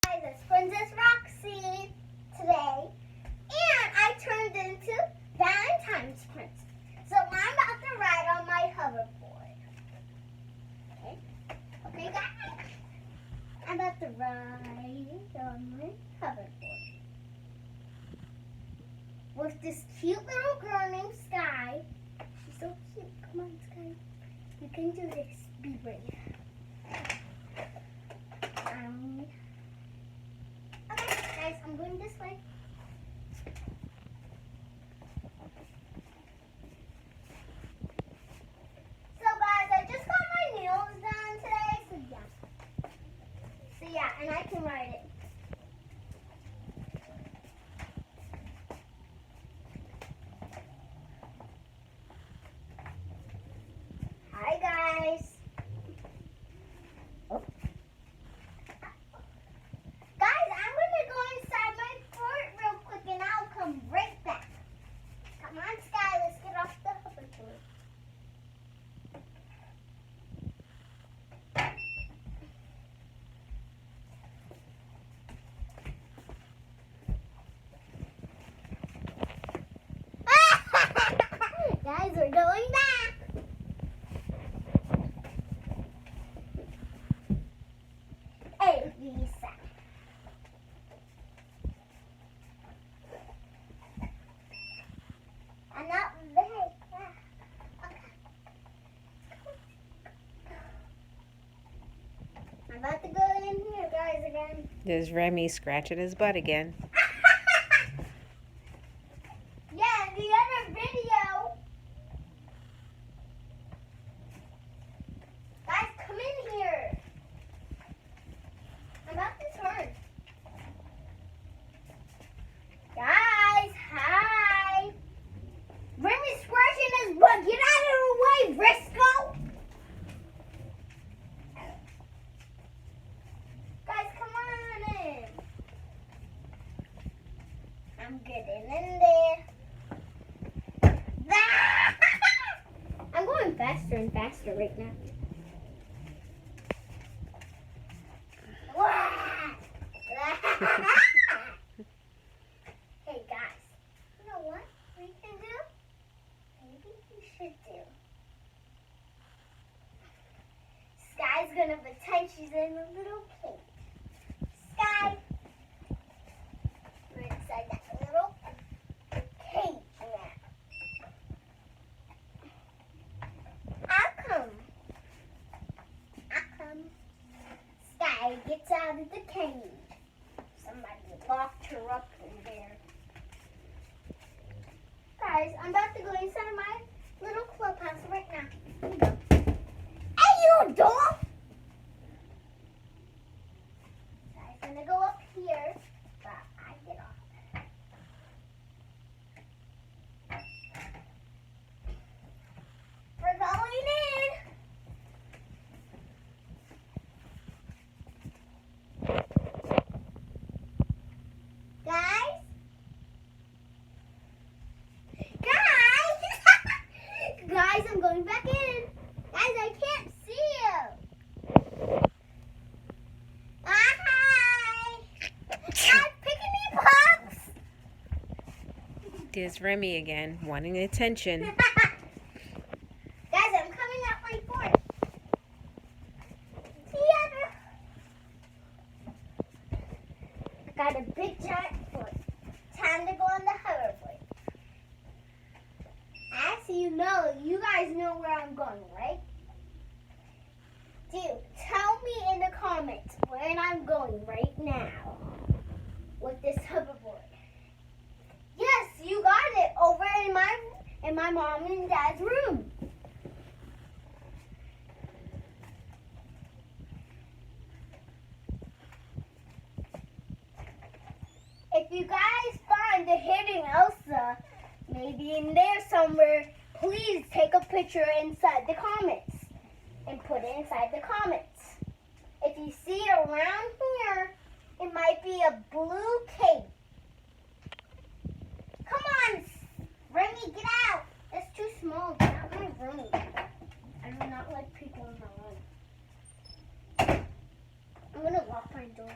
guys, it's Princess Roxy today, and I turned into Valentine's Princess. So I'm about to ride on my hoverboard. Okay guys? I'm about to ride on my hoverboard. With this cute little girl named Sky. She's so cute. Come on, Sky. You can do this. Be brave. Okay, guys, I'm going this way. So, guys, I just got my nails done today, so yeah, and I can ride it. Hi, guys. Guys, I'm going to go inside my fort real quick and I'll come right back. Come on, Sky, let's get off the hoverboard. Guys, we're going back. Hey, Lisa. I'm not very okay. I'm about to go in here, guys, again. There's Remy scratching his butt again. Yeah, the other video. Guys, come in here. I'm about to turn. Guys, hi. Remy's scratching his butt. Get out of the way, Risco. Guys, come on in. I'm getting in there. I'm going faster and faster right now. Hey guys, you know what we can do? Maybe we should do. Sky's gonna pretend she's in a little cage. Sky, we're inside that little cage now. I'll come. Sky gets out of the cage. Somebody locked her up in there. Guys, I'm about to go inside my little clubhouse right now. Here you go. Hey, you dog! Guys, I'm gonna go up here, but I get off. We're going in. Guys? Guys, I'm going back in. Guys, I can't see you. Hi. Hi, Pickney Pups. There's Remy again, wanting attention. Guys, I'm coming up my fort. I got a big giant fort. Time to go on the hoverboard. As you guys know where I'm going, right? Dude, tell me in the comments where I'm going right now with this hoverboard. Yes, you got it over in my mom and dad's room. If you guys find the hidden Elsa, maybe in there somewhere, please take a picture inside the comments and put it inside the comments. If you see it around here, it might be a blue cape. Come on, Remy, get out. That's too small. Get out of my room. I do not like people in my room. I'm going to lock my door.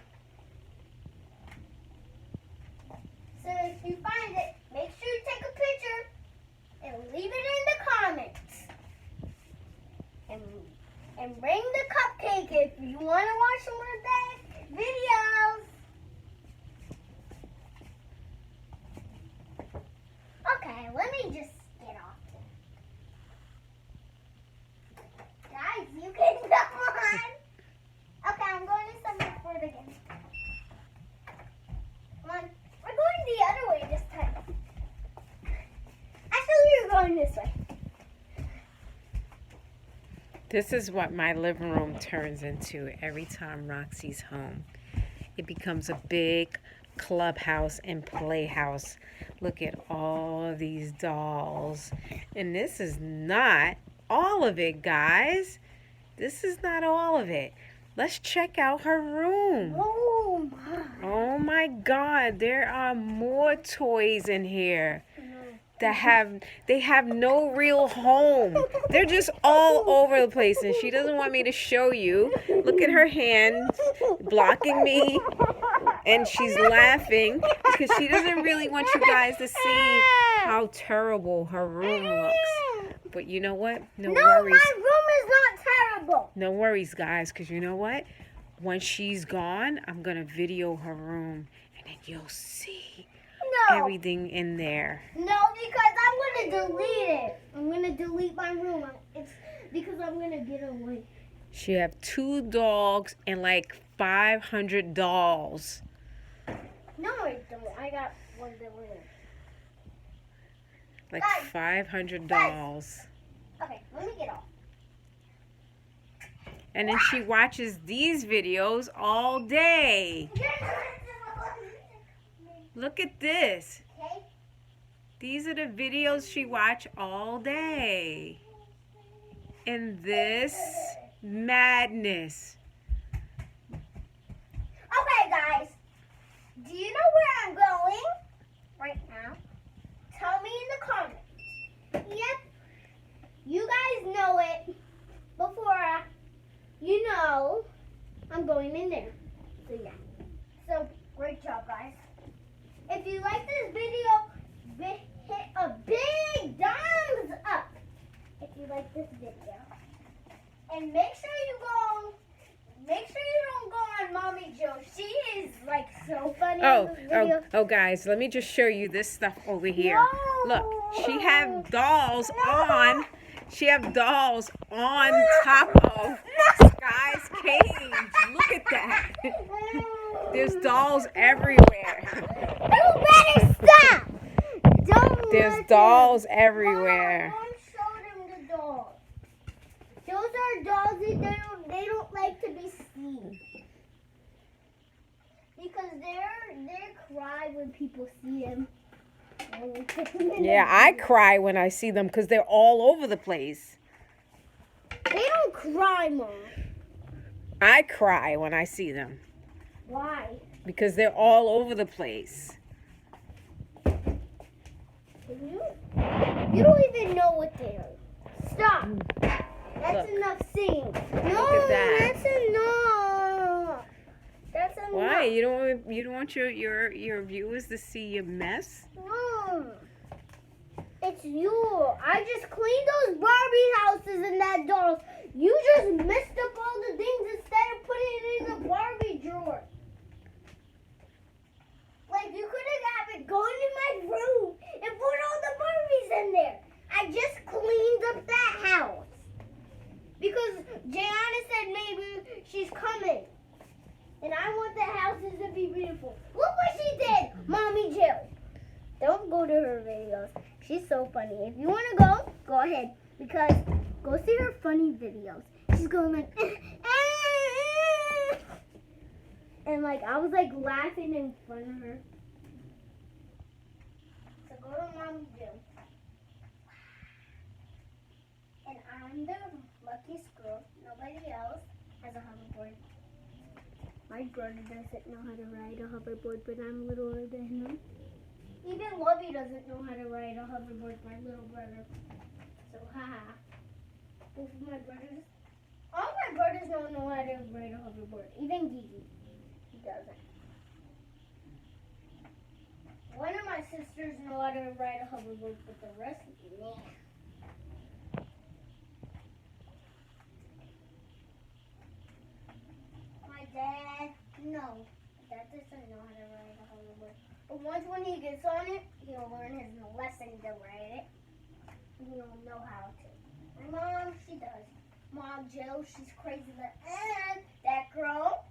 This is what my living room turns into every time Roxy's home. It becomes a big clubhouse and playhouse. Look at all these dolls. And this is not all of it, guys. This is not all of it. Let's check out her room. Oh my God, there are more toys in here that have no real home. They're just all over the place, and she doesn't want me to show you. Look at her hands blocking me, and she's laughing because she doesn't really want you guys to see how terrible her room looks. But you know what? No worries. My room is not terrible. No worries, guys, because you know what? Once she's gone, I'm going to video her room, and then you'll see everything in there. No, because I'm going to delete it. I'm going to delete my room. It's because I'm going to get away. She have 2 dogs and like 500 dolls. No, I don't. I got one delete. Like 500 dolls. Okay, let me get off. And then she watches these videos all day. Look at this. Okay. These are the videos she watch all day. And this madness. Okay, guys. Do you know where I'm going right now? Tell me in the comments. Yep. You guys know it before you know I'm going in there. So yeah. So great job, guys. If you like this video, hit a big thumbs up. If you like this video. And make sure you don't go on Mommy Joe. She is like so funny in this video. Oh, guys, let me just show you this stuff over here. No. Look, she have dolls on. She have dolls on top of Sky's cage. Look at that. There's dolls everywhere. You better stop. There's dolls everywhere. Don't show them the dolls. Those are dolls that they don't like to be seen. Because they cry when people see them. Yeah, I cry when I see them because they're all over the place. They don't cry, Mom. I cry when I see them. Why? Because they're all over the place. You don't even know what they are. Stop. That's enough singing. No, Look at that. that's enough. That's enough. Why? You don't want your viewers to see your mess? No. It's you. I just cleaned those Barbie houses and that dolls. You just messed up all the things instead of putting it in the Barbie drawer. Like you could have had it go into my room and put all the Barbies in there. I just cleaned up that house. Because Jayana said maybe she's coming. And I want the houses to be beautiful. Look what she did, Mommy Jill. Don't go to her videos. She's so funny. If you want to go, go ahead. Because go see her funny videos. She's going like, and like I was like laughing in front of her. So go to Mommy Jill. And I'm the luckiest girl. Nobody else has a hoverboard. My brother doesn't know how to ride a hoverboard, but I'm littler than him. Even Lovey doesn't know how to ride a hoverboard, my little brother. So, haha. Both of my brothers, all my brothers don't know how to ride a hoverboard. Even Gigi, he doesn't. One of my sisters know how to ride a hoverboard, but the rest, nah. My dad, no. Dad doesn't know how to ride a hoverboard. But once when he gets on it, he'll learn his lesson to ride it. He'll know how to. My mom, she does. Mom Jill, she's crazy. And that girl,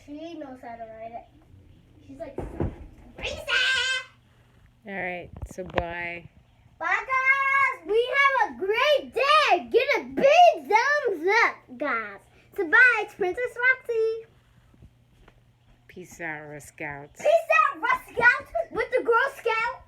she knows how to ride it. She's like, Risa! All right, so bye. Bye, guys. We have a great day. Princess Roxy. Peace out, Scouts. Peace out, Russ Scout with the Girl Scout.